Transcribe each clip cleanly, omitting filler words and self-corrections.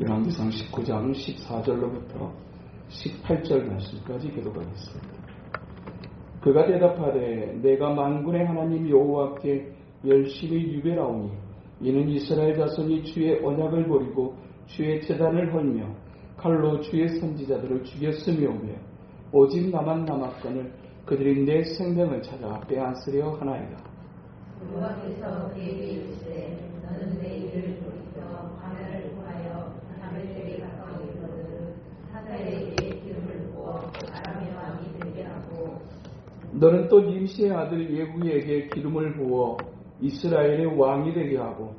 열왕기상 19장 14절로부터 18절 말씀까지 기록하겠습니다. 그가 대답하되 내가 만군의 하나님 여호와께 열심히 유배하오니 이는 이스라엘 자손이 주의 언약을 버리고 주의 제단을 헐며 칼로 주의 선지자들을 죽였으며오며 오직 나만 남았거늘 그들이 내 생명을 찾아 빼앗으려 하나이다. 여호와께서 그에게 이르시되 너는 내 일을 돌이켜 광야를 통하여 다메섹에 가까이 이르거든 하사엘에게 기름을 부어 아람의 왕이 되게 하고 너는 또 nim시의 아들 예후에게 기름을 부어 이스라엘의 왕이 되게 하고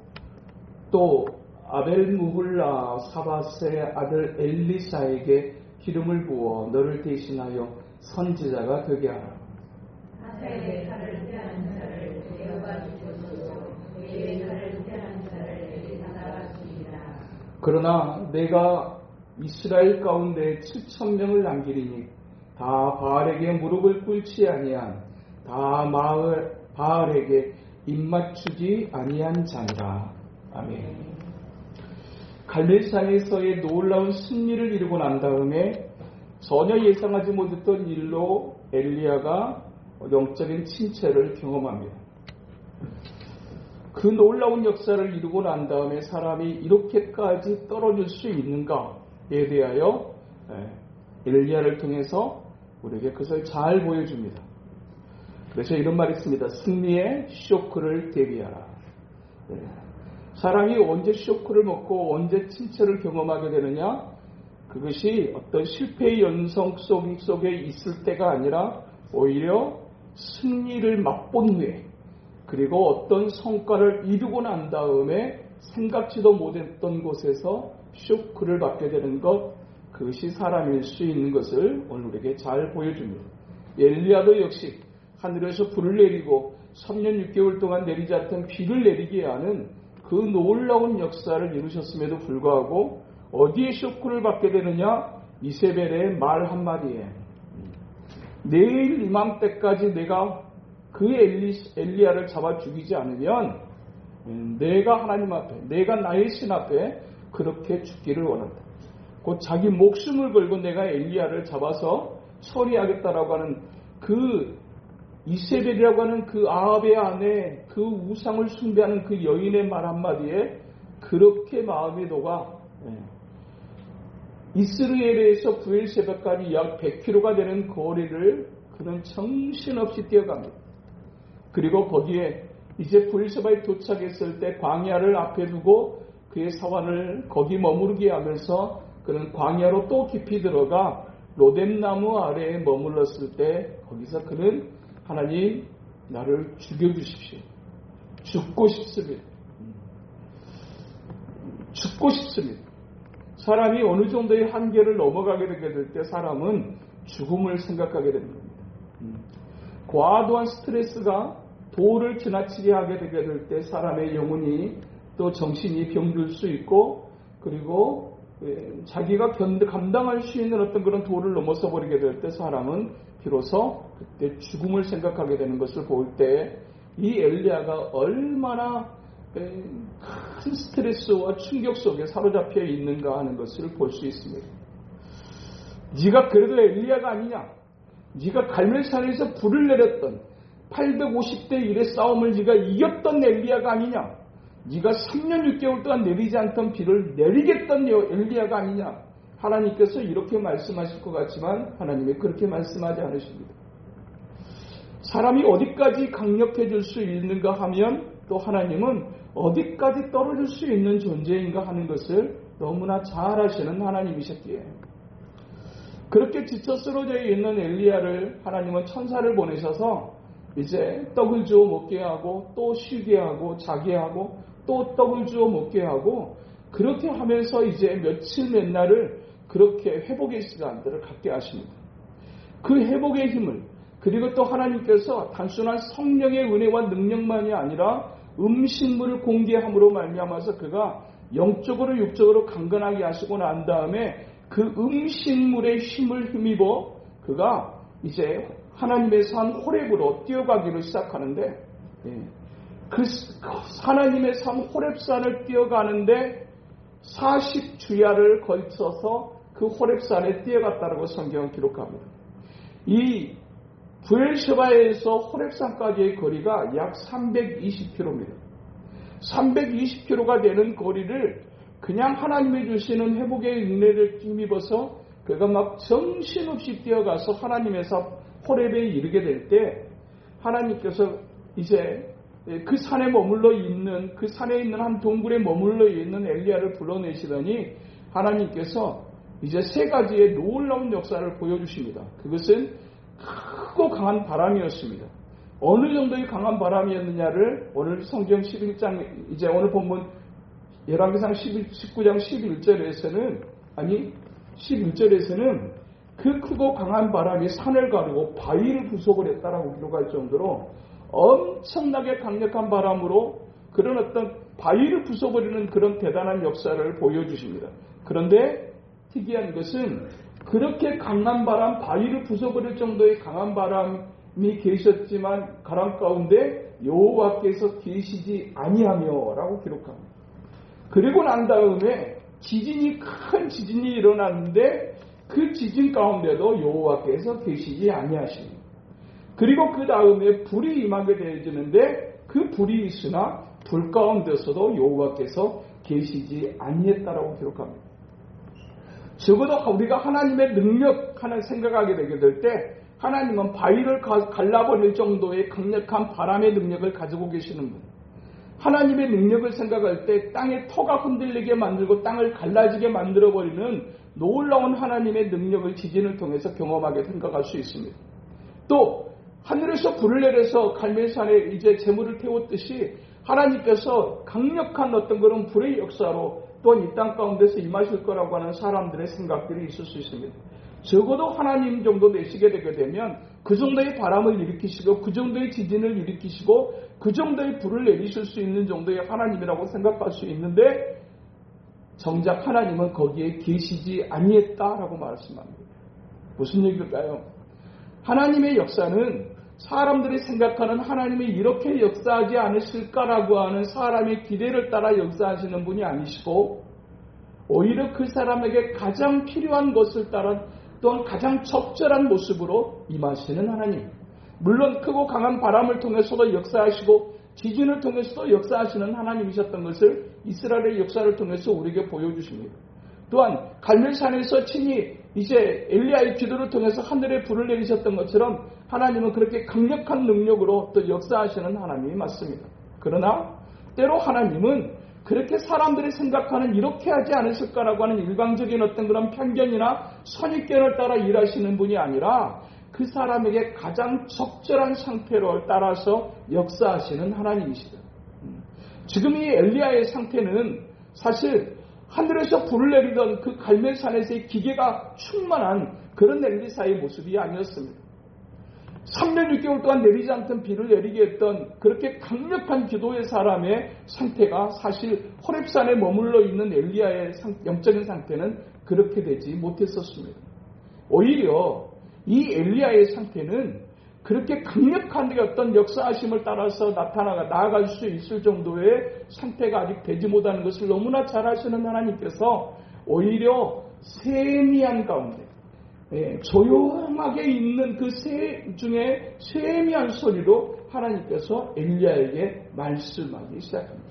또 아벨무훌라 사밧의 아들 엘리사에게 기름을 부어 너를 대신하여 선지자가 되게 하라. 하사엘의 칼을 피하는 자를 여호와가 주시고 예후의 칼을 피하는 자를 엘리사가 주시리라. 그러나 내가 이스라엘 가운데 7,000명을 남기리니 다 바알에게 무릎을 꿇지 아니한 다 바알에게 입맞추지 아니한 자니라. 아멘. 갈멜산에서의 놀라운 승리를 이루고 난 다음에 전혀 예상하지 못했던 일로 엘리야가 영적인 침체를 경험합니다. 그 놀라운 역사를 이루고 난 다음에 사람이 이렇게까지 떨어질 수 있는가에 대하여 엘리야를 통해서 우리에게 그것을 잘 보여줍니다. 그래서 이런 말이 있습니다. 승리의 쇼크를 대비하라. 사람이 언제 쇼크를 먹고 언제 침체를 경험하게 되느냐? 그것이 어떤 실패의 연성 속에 있을 때가 아니라 오히려 승리를 맛본 후에 그리고 어떤 성과를 이루고 난 다음에 생각지도 못했던 곳에서 쇼크를 받게 되는 것, 그것이 사람일 수 있는 것을 오늘 우리에게 잘 보여줍니다. 엘리야도 역시 하늘에서 불을 내리고 3년 6개월 동안 내리지 않던 비를 내리게 하는 그 놀라운 역사를 이루셨음에도 불구하고 어디에 쇼크를 받게 되느냐? 이세벨의 말 한마디에 내일 이맘때까지 내가 그 엘리야를 잡아 죽이지 않으면 내가 하나님 앞에, 내가 나의 신 앞에 그렇게 죽기를 원한다. 곧 자기 목숨을 걸고 내가 엘리야를 잡아서 처리하겠다라고 하는 그 이세벨이라고 하는 그 아합의 아내, 그 우상을 숭배하는 그 여인의 말 한마디에 그렇게 마음이 녹아 이스라엘에서 부엘세바까지 약 100km가 되는 거리를 그는 정신없이 뛰어갑니다. 그리고 거기에 이제 부엘세바에 도착했을 때 광야를 앞에 두고 그의 사환을 거기 머무르게 하면서 그는 광야로 또 깊이 들어가 로뎀나무 아래에 머물렀을 때 거기서 그는 하나님 나를 죽여주십시오. 죽고 싶습니다. 죽고 싶습니다. 사람이 어느 정도의 한계를 넘어가게 되게 될 때 사람은 죽음을 생각하게 됩니다. 과도한 스트레스가 도를 지나치게 하게 되게 될 때 사람의 영혼이 또 정신이 병들 수 있고 그리고 자기가 감당할 수 있는 어떤 그런 도를 넘어서 버리게 될 때 사람은 비로소 그때 죽음을 생각하게 되는 것을 볼 때 이 엘리야가 얼마나 큰 스트레스와 충격 속에 사로잡혀 있는가 하는 것을 볼 수 있습니다. 네가 그래도 엘리야가 아니냐? 네가 갈멜산에서 불을 내렸던 850대 1의 싸움을 네가 이겼던 엘리야가 아니냐? 네가 3년 6개월 동안 내리지 않던 비를 내리겠던 엘리야가 아니냐? 하나님께서 이렇게 말씀하실 것 같지만 하나님이 그렇게 말씀하지 않으십니다. 사람이 어디까지 강력해질 수 있는가 하면 또 하나님은 어디까지 떨어질 수 있는 존재인가 하는 것을 너무나 잘 아시는 하나님이셨기에 그렇게 지쳐 쓰러져 있는 엘리야를 하나님은 천사를 보내셔서 이제 떡을 주어 먹게 하고 또 쉬게 하고 자게 하고 또 떡을 주어 먹게 하고 그렇게 하면서 이제 며칠 몇 날을 그렇게 회복의 시간들을 갖게 하십니다. 그 회복의 힘을 그리고 또 하나님께서 단순한 성령의 은혜와 능력만이 아니라 음식물을 공개함으로 말미암아서 그가 영적으로 육적으로 강건하게 하시고 난 다음에 그 음식물의 힘을 힘입어 그가 이제 하나님의 산 호렙으로 뛰어가기를 시작하는데 그 하나님의 산 호렙산을 뛰어가는데 40주야를 걸쳐서 그 호렙산에 뛰어갔다라고 성경은 기록합니다. 이 부엘셰바에서 호렙산까지의 거리가 약 320km입니다. 320km가 되는 거리를 그냥 하나님이 주시는 회복의 은혜를 힘입어서 그가 막 정신없이 뛰어가서 하나님에서 호렙에 이르게 될 때 하나님께서 이제 그 산에 머물러 있는 그 산에 있는 한 동굴에 머물러 있는 엘리야를 불러내시더니 하나님께서 이제 세 가지의 놀라운 역사를 보여주십니다. 그것은 크고 강한 바람이었습니다. 어느 정도의 강한 바람이었느냐를 오늘 성경 11장 이제 오늘 본문 열왕기상 19장 11절에서는 그 크고 강한 바람이 산을 가르고 바위를 부숴버렸다라고 기록할 정도로 엄청나게 강력한 바람으로 그런 어떤 바위를 부숴버리는 그런 대단한 역사를 보여주십니다. 그런데 특이한 것은 그렇게 강한 바람, 바위를 부숴버릴 정도의 강한 바람이 계셨지만 바람 가운데 여호와께서 계시지 아니하며라고 기록합니다. 그리고 난 다음에 큰 지진이 일어났는데 그 지진 가운데도 여호와께서 계시지 아니하십니다. 그리고 그 다음에 불이 임하게 되어지는데 그 불이 있으나 불 가운데서도 여호와께서 계시지 아니했다라고 기록합니다. 적어도 우리가 하나님의 능력 하나 생각하게 되게 될 때 하나님은 바위를 갈라버릴 정도의 강력한 바람의 능력을 가지고 계시는 분. 하나님의 능력을 생각할 때 땅의 터가 흔들리게 만들고 땅을 갈라지게 만들어버리는 놀라운 하나님의 능력을 지진을 통해서 경험하게 생각할 수 있습니다. 또 하늘에서 불을 내려서 갈멜산에 이제 재물을 태웠듯이 하나님께서 강력한 어떤 그런 불의 역사로 또한 이 땅 가운데서 임하실 거라고 하는 사람들의 생각들이 있을 수 있습니다. 적어도 하나님 정도 내시게 되게 되면 그 정도의 바람을 일으키시고 그 정도의 지진을 일으키시고 그 정도의 불을 내리실 수 있는 정도의 하나님이라고 생각할 수 있는데 정작 하나님은 거기에 계시지 아니했다라고 말씀합니다. 무슨 얘기일까요? 하나님의 역사는 사람들이 생각하는 하나님이 이렇게 역사하지 않으실까라고 하는 사람의 기대를 따라 역사하시는 분이 아니시고 오히려 그 사람에게 가장 필요한 것을 따라 또한 가장 적절한 모습으로 임하시는 하나님. 물론 크고 강한 바람을 통해서도 역사하시고 지진을 통해서도 역사하시는 하나님이셨던 것을 이스라엘의 역사를 통해서 우리에게 보여주십니다. 또한 갈멜산에서 친히 이제 엘리야의 기도를 통해서 하늘에 불을 내리셨던 것처럼 하나님은 그렇게 강력한 능력으로 또 역사하시는 하나님이 맞습니다. 그러나 때로 하나님은 그렇게 사람들이 생각하는 이렇게 하지 않으실까라고 하는 일방적인 어떤 그런 편견이나 선입견을 따라 일하시는 분이 아니라 그 사람에게 가장 적절한 상태를 따라서 역사하시는 하나님이시다. 지금 이 엘리야의 상태는 사실 하늘에서 불을 내리던 그 갈멜산에서의 기계가 충만한 그런 엘리사의 모습이 아니었습니다. 3년 6개월 동안 내리지 않던 비를 내리게 했던 그렇게 강력한 기도의 사람의 상태가 사실 호렙산에 머물러 있는 엘리야의 영적인 상태는 그렇게 되지 못했었습니다. 오히려 이 엘리야의 상태는 그렇게 강력한 어떤 역사하심을 따라서 나아갈 수 있을 정도의 상태가 아직 되지 못하는 것을 너무나 잘 아시는 하나님께서 오히려 세미한 가운데 조용하게 있는 그 새 중에 세미한 소리로 하나님께서 엘리야에게 말씀하기 시작합니다.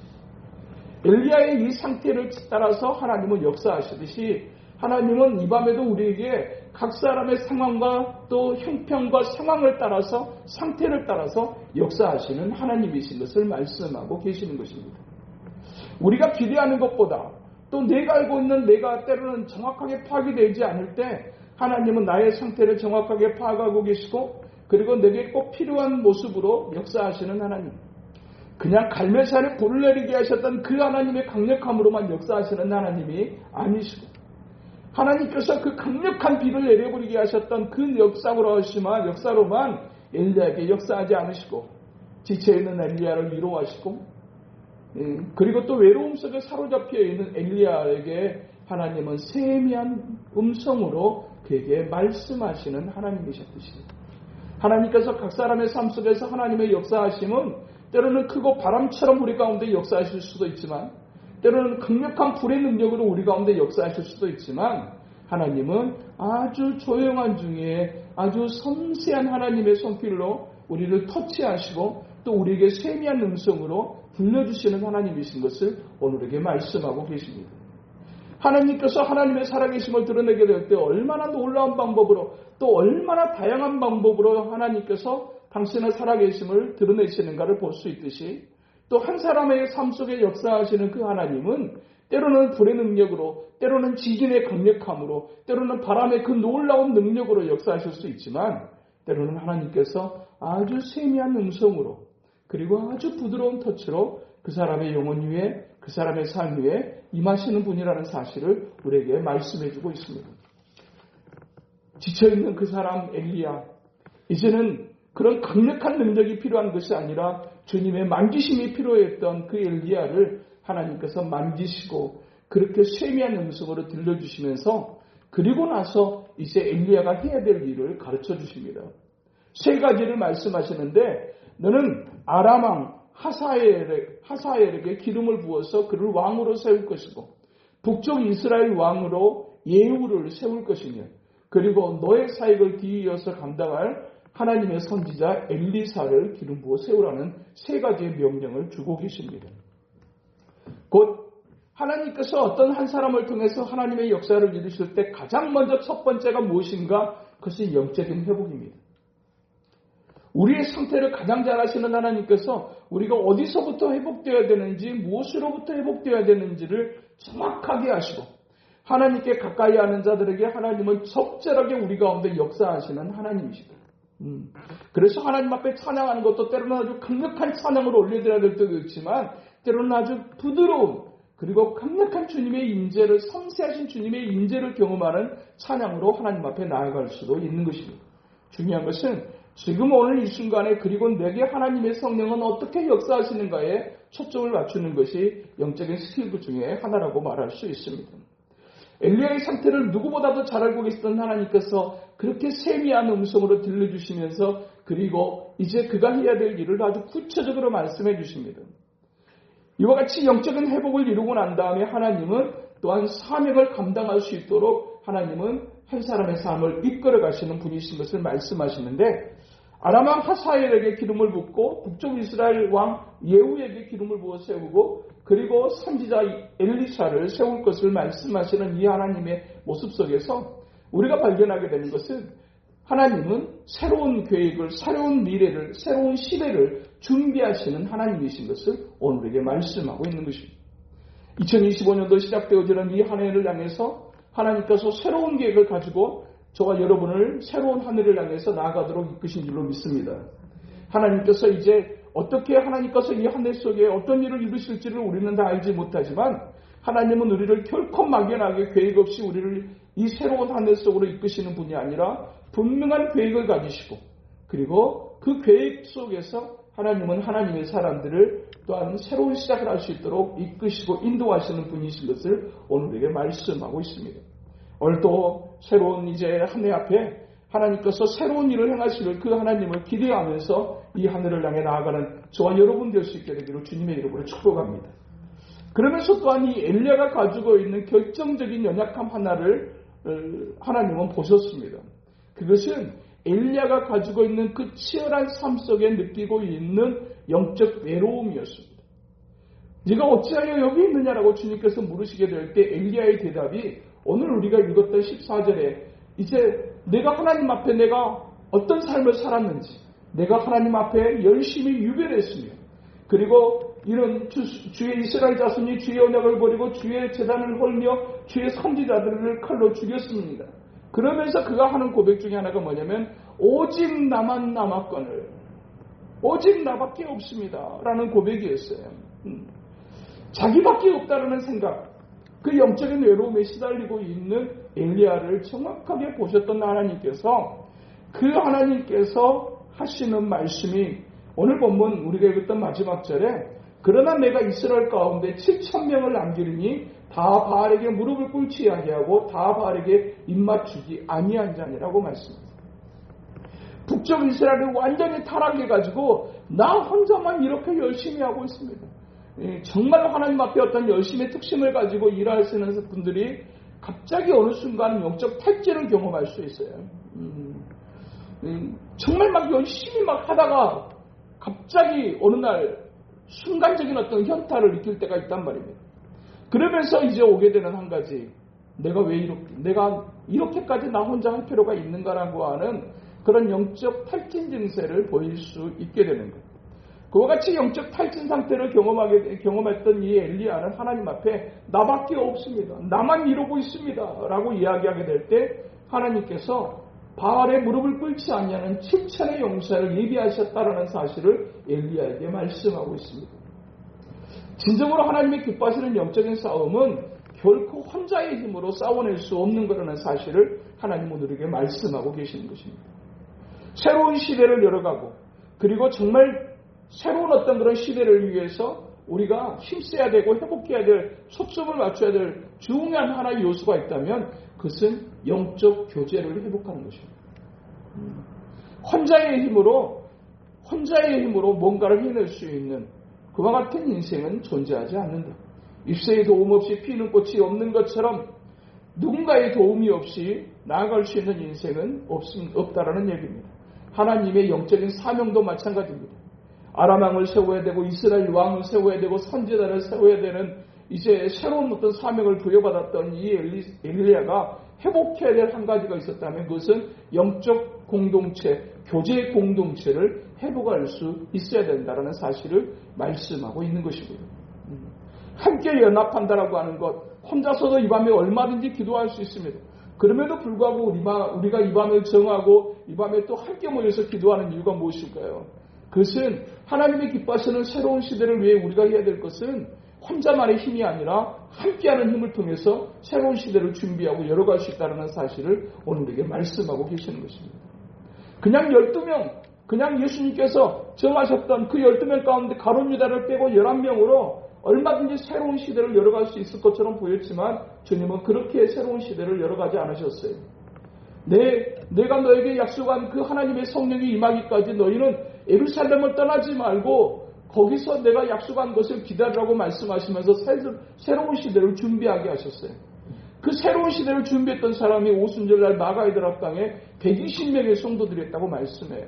엘리야의 이 상태를 따라서 하나님은 역사하시듯이 하나님은 이 밤에도 우리에게 각 사람의 상황과 또 형편과 상황을 따라서 상태를 따라서 역사하시는 하나님이신 것을 말씀하고 계시는 것입니다. 우리가 기대하는 것보다 또 내가 알고 있는 내가 때로는 정확하게 파악이 되지 않을 때 하나님은 나의 상태를 정확하게 파악하고 계시고 그리고 내게 꼭 필요한 모습으로 역사하시는 하나님. 그냥 갈멜산에 불을 내리게 하셨던 그 하나님의 강력함으로만 역사하시는 하나님이 아니시고 하나님께서 그 강력한 비를 내려버리게 하셨던 그 역사로만 엘리야에게 역사하지 않으시고 지쳐있는 엘리야를 위로하시고 그리고 또 외로움 속에 사로잡혀 있는 엘리야에게 하나님은 세미한 음성으로 그에게 말씀하시는 하나님이셨듯이 하나님께서 각 사람의 삶 속에서 하나님의 역사하심은 때로는 크고 바람처럼 우리 가운데 역사하실 수도 있지만 때로는 강력한 불의 능력으로 우리 가운데 역사하실 수도 있지만 하나님은 아주 조용한 중에 아주 섬세한 하나님의 손길로 우리를 터치하시고 또 우리에게 세미한 음성으로 들려주시는 하나님이신 것을 오늘에게 말씀하고 계십니다. 하나님께서 하나님의 살아계심을 드러내게 될 때 얼마나 놀라운 방법으로 또 얼마나 다양한 방법으로 하나님께서 당신의 살아계심을 드러내시는가를 볼 수 있듯이 또 한 사람의 삶 속에 역사하시는 그 하나님은 때로는 불의 능력으로 때로는 지진의 강력함으로 때로는 바람의 그 놀라운 능력으로 역사하실 수 있지만 때로는 하나님께서 아주 세미한 음성으로 그리고 아주 부드러운 터치로 그 사람의 영혼 위에 그 사람의 삶 위에 임하시는 분이라는 사실을 우리에게 말씀해 주고 있습니다. 지쳐있는 그 사람 엘리야, 이제는 그런 강력한 능력이 필요한 것이 아니라 주님의 만지심이 필요했던 그 엘리야를 하나님께서 만지시고 그렇게 세미한 음성으로 들려주시면서 그리고 나서 이제 엘리야가 해야 될 일을 가르쳐 주십니다. 세 가지를 말씀하시는데 너는 아람 왕 하사엘에게 기름을 부어서 그를 왕으로 세울 것이고 북쪽 이스라엘 왕으로 예후를 세울 것이며 그리고 너의 사역을 뒤이어서 감당할 하나님의 선지자 엘리사를 기름 부어 세우라는 세 가지의 명령을 주고 계십니다. 곧 하나님께서 어떤 한 사람을 통해서 하나님의 역사를 이루실 때 가장 먼저 첫 번째가 무엇인가? 그것이 영적인 회복입니다. 우리의 상태를 가장 잘 아시는 하나님께서 우리가 어디서부터 회복되어야 되는지 무엇으로부터 회복되어야 되는지를 정확하게 아시고 하나님께 가까이 하는 자들에게 하나님은 적절하게 우리 가운데 역사하시는 하나님이시다. 그래서 하나님 앞에 찬양하는 것도 때로는 아주 강력한 찬양을 올려드려야 될 때도 있지만 때로는 아주 부드러운 그리고 강력한 주님의 인재를 섬세하신 주님의 인재를 경험하는 찬양으로 하나님 앞에 나아갈 수도 있는 것입니다. 중요한 것은 지금 오늘 이 순간에 그리고 내게 하나님의 성령은 어떻게 역사하시는가에 초점을 맞추는 것이 영적인 스킬 중에 하나라고 말할 수 있습니다. 엘리야의 상태를 누구보다도 잘 알고 계시던 하나님께서 그렇게 세미한 음성으로 들려주시면서 그리고 이제 그가 해야 될 일을 아주 구체적으로 말씀해 주십니다. 이와 같이 영적인 회복을 이루고 난 다음에 하나님은 또한 사명을 감당할 수 있도록 하나님은 한 사람의 삶을 이끌어 가시는 분이신 것을 말씀하시는데 아람 왕 하사엘에게 기름을 붓고 북쪽 이스라엘 왕 예후에게 기름을 부어 세우고 그리고 선지자 엘리사를 세울 것을 말씀하시는 이 하나님의 모습 속에서 우리가 발견하게 되는 것은 하나님은 새로운 계획을, 새로운 미래를, 새로운 시대를 준비하시는 하나님이신 것을 오늘에게 말씀하고 있는 것입니다. 2025년도 시작되어지는 이 한 해를 향해서 하나님께서 새로운 계획을 가지고 저와 여러분을 새로운 하늘을 향해서 나아가도록 이끄신 줄로 믿습니다. 하나님께서 이제 어떻게 하나님께서 이 한 해 속에 어떤 일을 이루실지를 우리는 다 알지 못하지만 하나님은 우리를 결코 막연하게 계획 없이 우리를 이 새로운 한 해 속으로 이끄시는 분이 아니라 분명한 계획을 가지시고 그리고 그 계획 속에서 하나님은 하나님의 사람들을 또한 새로운 시작을 할 수 있도록 이끄시고 인도하시는 분이신 것을 오늘에게 말씀하고 있습니다. 오늘도 새로운 이제 한 해 앞에 하나님께서 새로운 일을 행하시는 그 하나님을 기대하면서 이 하늘을 향해 나아가는 저와 여러분 될 수 있게 되기를 주님의 이름으로 축복합니다. 그러면서 또한 이 엘리야가 가지고 있는 결정적인 연약함 하나를 하나님은 보셨습니다. 그것은 엘리야가 가지고 있는 그 치열한 삶 속에 느끼고 있는 영적 외로움이었습니다. 네가 어찌하여 여기 있느냐라고 주님께서 물으시게 될 때 엘리야의 대답이 오늘 우리가 읽었던 14절에 이제 내가 하나님 앞에 내가 어떤 삶을 살았는지 내가 하나님 앞에 열심히 유배를 했으며 그리고 이런 주의 이스라엘 자손이 주의 언약을 버리고 주의 제단을 헐며 주의 선지자들을 칼로 죽였습니다. 그러면서 그가 하는 고백 중에 하나가 뭐냐면 오직 나만 남았거늘 오직 나밖에 없습니다 라는 고백이었어요. 자기밖에 없다라는 생각, 그 영적인 외로움에 시달리고 있는 엘리야를 정확하게 보셨던 하나님께서 그 하나님께서 하시는 말씀이 오늘 본문 우리가 읽었던 마지막 절에 그러나 내가 이스라엘 가운데 7,000명을 남기리니 다 바알에게 무릎을 꿇지 아니하고 다 바알에게 입맞추지 아니한 자니라고 말씀합니다. 북쪽 이스라엘을 완전히 타락해가지고 나 혼자만 이렇게 열심히 하고 있습니다. 정말 하나님 앞에 어떤 열심의 특심을 가지고 일하시는 분들이 갑자기 어느 순간 영적 탈진을 경험할 수 있어요. 정말 막 열심히 막 하다가 갑자기 어느 날 순간적인 어떤 현타를 느낄 때가 있단 말입니다. 그러면서 이제 오게 되는 한 가지, 내가 이렇게까지 나 혼자 할 필요가 있는가라고 하는 그런 영적 탈진 증세를 보일 수 있게 되는 거예요. 그와 같이 영적 탈진 상태를 경험했던 이 엘리야는 하나님 앞에 나밖에 없습니다. 나만 이러고 있습니다. 라고 이야기하게 될 때 하나님께서 바알의 무릎을 꿇지 않냐는 7천의 용사를 예비하셨다라는 사실을 엘리야에게 말씀하고 있습니다. 진정으로 하나님의 기뻐하시는 영적인 싸움은 결코 혼자의 힘으로 싸워낼 수 없는 거라는 사실을 하나님은 우리에게 말씀하고 계시는 것입니다. 새로운 시대를 열어가고 그리고 정말 새로운 어떤 그런 시대를 위해서 우리가 힘써야 되고 회복해야 될 초점을 맞춰야 될 중요한 하나의 요소가 있다면 그것은 영적 교제를 회복하는 것입니다. 혼자의 힘으로 뭔가를 해낼 수 있는 그와 같은 인생은 존재하지 않는다. 입새의 도움 없이 피는 꽃이 없는 것처럼 누군가의 도움이 없이 나아갈 수 있는 인생은 없다라는 얘기입니다. 하나님의 영적인 사명도 마찬가지입니다. 아람 왕을 세워야 되고 이스라엘 왕을 세워야 되고 선지자를 세워야 되는 이제 새로운 어떤 사명을 부여받았던 이 엘리야가 회복해야 될 한 가지가 있었다면 그것은 영적 공동체, 교제 공동체를 회복할 수 있어야 된다는 사실을 말씀하고 있는 것이고요. 함께 연합한다라고 하는 것, 혼자서도 이 밤에 얼마든지 기도할 수 있습니다. 그럼에도 불구하고 우리가 이 밤을 정하고 이 밤에 또 함께 모여서 기도하는 이유가 무엇일까요? 그것은 하나님이 기뻐하시는 새로운 시대를 위해 우리가 해야 될 것은 혼자만의 힘이 아니라 함께하는 힘을 통해서 새로운 시대를 준비하고 열어갈 수 있다는 사실을 오늘 우리에게 말씀하고 계시는 것입니다. 그냥 12명, 그냥 예수님께서 정하셨던 그 12명 가운데 가룟 유다를 빼고 11명으로 얼마든지 새로운 시대를 열어갈 수 있을 것처럼 보였지만 주님은 그렇게 새로운 시대를 열어가지 않으셨어요. 내가 너에게 약속한 그 하나님의 성령이 임하기까지 너희는 예루살렘을 떠나지 말고 거기서 내가 약속한 것을 기다리라고 말씀하시면서 새로운 시대를 준비하게 하셨어요. 그 새로운 시대를 준비했던 사람이 오순절날 마가이드라 땅에 120명의 성도들이었다고 말씀해요.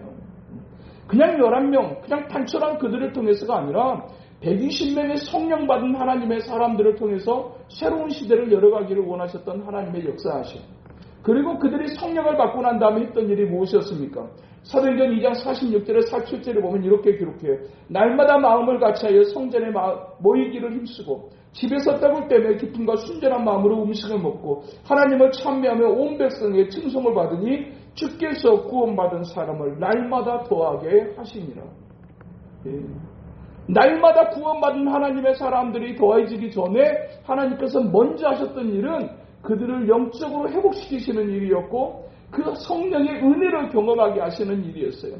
그냥 11명, 그냥 단촐한 그들을 통해서가 아니라 120명의 성령 받은 하나님의 사람들을 통해서 새로운 시대를 열어가기를 원하셨던 하나님의 역사하심. 그리고 그들이 성령을 받고 난 다음에 했던 일이 무엇이었습니까? 사도행전 2장 46절에 47절에 보면 이렇게 기록해요. 날마다 마음을 같이하여 성전에 모이기를 힘쓰고 집에서 떡을 떼며 기쁨과 순전한 마음으로 음식을 먹고 하나님을 찬미하며 온 백성의 칭송을 받으니 주께서 구원받은 사람을 날마다 더하게 하시니라. 날마다 구원받은 하나님의 사람들이 더해지기 전에 하나님께서 먼저 하셨던 일은 그들을 영적으로 회복시키시는 일이었고 그 성령의 은혜를 경험하게 하시는 일이었어요.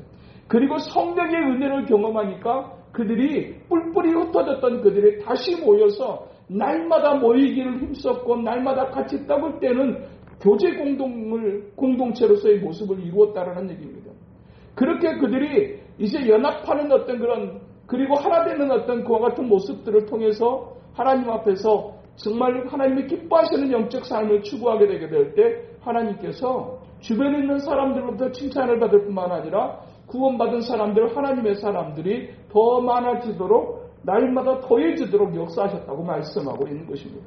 그리고 성령의 은혜를 경험하니까 그들이 뿔뿔이 흩어졌던 그들이 다시 모여서 날마다 모이기를 힘썼고 날마다 같이 떡을 떼는 교제 공동체로서의 모습을 이루었다라는 얘기입니다. 그렇게 그들이 이제 연합하는 어떤 그런 그리고 하나 되는 어떤 그와 같은 모습들을 통해서 하나님 앞에서 정말 하나님이 기뻐하시는 영적 삶을 추구하게 되게 될 때 하나님께서 주변에 있는 사람들로부터 칭찬을 받을 뿐만 아니라 구원받은 사람들, 하나님의 사람들이 더 많아지도록 날마다 더해지도록 역사하셨다고 말씀하고 있는 것입니다.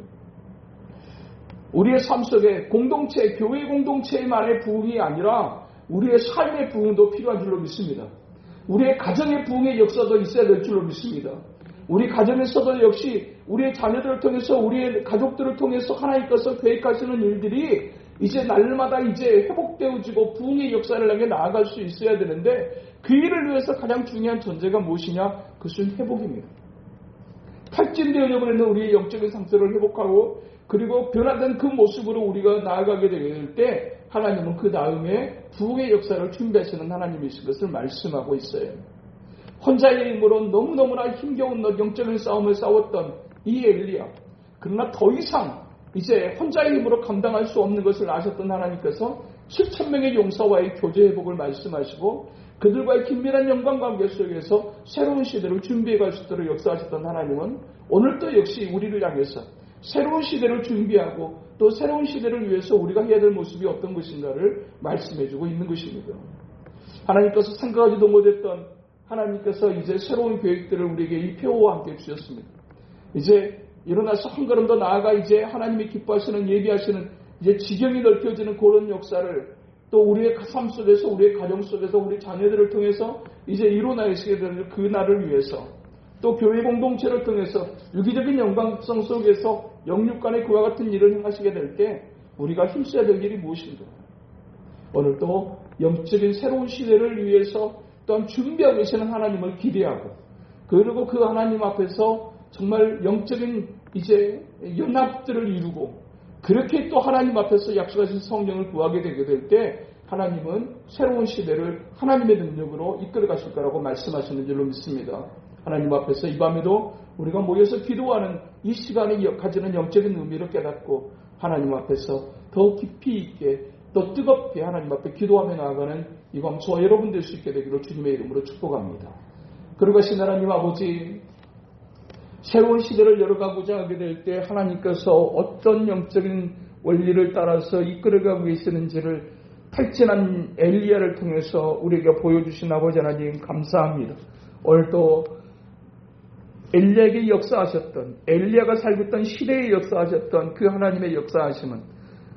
우리의 삶 속에 공동체, 교회 공동체만의 부흥이 아니라 우리의 삶의 부흥도 필요한 줄로 믿습니다. 우리의 가정의 부흥의 역사도 있어야 될 줄로 믿습니다. 우리 가정에서도 역시 우리의 자녀들을 통해서 우리의 가족들을 통해서 하나님께서 계획하시는 일들이 이제 날마다 이제 회복되어지고 부흥의 역사를 향해 나아갈 수 있어야 되는데 그 일을 위해서 가장 중요한 전제가 무엇이냐? 그것은 회복입니다. 탈진되어 버리는 우리의 영적인 상태를 회복하고 그리고 변화된 그 모습으로 우리가 나아가게 될 때 하나님은 그 다음에 부흥의 역사를 준비하시는 하나님이신 것을 말씀하고 있어요. 혼자의 힘으로 너무너무나 힘겨운 영적인 싸움을 싸웠던 이 엘리야. 그러나 더 이상 이제 혼자의 힘으로 감당할 수 없는 것을 아셨던 하나님께서 7,000명의 용사와의 교제 회복을 말씀하시고 그들과의 긴밀한 영광관계 속에서 새로운 시대를 준비해 갈 수 있도록 역사하셨던 하나님은 오늘도 역시 우리를 향해서 새로운 시대를 준비하고 또 새로운 시대를 위해서 우리가 해야 될 모습이 어떤 것인가를 말씀해주고 있는 것입니다. 하나님께서 생각하지도 못했던 하나님께서 이제 새로운 계획들을 우리에게 이 표와 함께 주셨습니다. 이제 일어나서 한 걸음 더 나아가 이제 하나님이 기뻐하시는 예비하시는 이제 지경이 넓혀지는 그런 역사를 또 우리의 삶 속에서 우리의 가정 속에서 우리 자녀들을 통해서 이제 이루어나시게 되는 그 날을 위해서 또 교회 공동체를 통해서 유기적인 영광성 속에서 영육간의 그와 같은 일을 행하시게 될 때 우리가 힘써야 될 일이 무엇인가? 오늘도 영적인 새로운 시대를 위해서 또한 준비하고 계시는 하나님을 기대하고 그리고 그 하나님 앞에서 정말 영적인 이제 연합들을 이루고 그렇게 또 하나님 앞에서 약속하신 성령을 구하게 되게 될 때 하나님은 새로운 시대를 하나님의 능력으로 이끌어 가실 거라고 말씀하시는 줄로 믿습니다. 하나님 앞에서 이 밤에도 우리가 모여서 기도하는 이 시간이 가지는 영적인 의미를 깨닫고 하나님 앞에서 더 깊이 있게 더 뜨겁게 하나님 앞에 기도하며 나아가는 이 밤 저와 여러분 될 수 있게 되기로 주님의 이름으로 축복합니다. 그러고 가신 하나님 아버지, 새로운 시대를 열어가고자 하게 될 때 하나님께서 어떤 영적인 원리를 따라서 이끌어가고 계시는지를 탈진한 엘리야를 통해서 우리에게 보여주신 아버지 하나님 감사합니다. 오늘도 엘리야에게 역사하셨던 엘리야가 살고 있던 시대에 역사하셨던 그 하나님의 역사하심은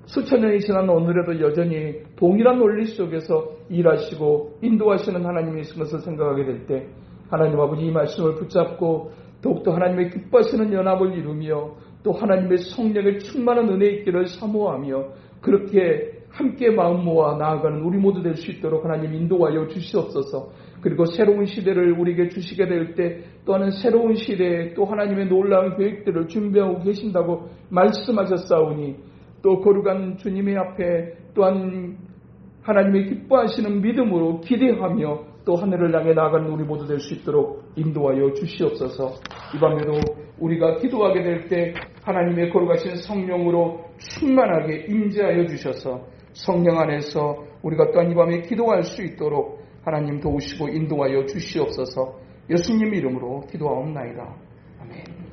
수천 년이 지난 오늘에도 여전히 동일한 원리 속에서 일하시고 인도하시는 하나님이신 것을 생각하게 될 때 하나님 아버지 이 말씀을 붙잡고 더욱더 하나님의 기뻐하시는 연합을 이루며 또 하나님의 성령의 충만한 은혜 있기를 사모하며 그렇게 함께 마음 모아 나아가는 우리 모두 될 수 있도록 하나님 인도하여 주시옵소서. 그리고 새로운 시대를 우리에게 주시게 될 때 또한 새로운 시대에 또 하나님의 놀라운 계획들을 준비하고 계신다고 말씀하셨사오니 또 거룩한 주님의 앞에 또한 하나님의 기뻐하시는 믿음으로 기대하며 또 하늘을 향해 나아가는 우리 모두 될 수 있도록 인도하여 주시옵소서. 이 밤에도 우리가 기도하게 될 때 하나님의 거룩하신 성령으로 충만하게 임재하여 주셔서 성령 안에서 우리가 또한 이 밤에 기도할 수 있도록 하나님 도우시고 인도하여 주시옵소서. 예수님 이름으로 기도하옵나이다. 아멘.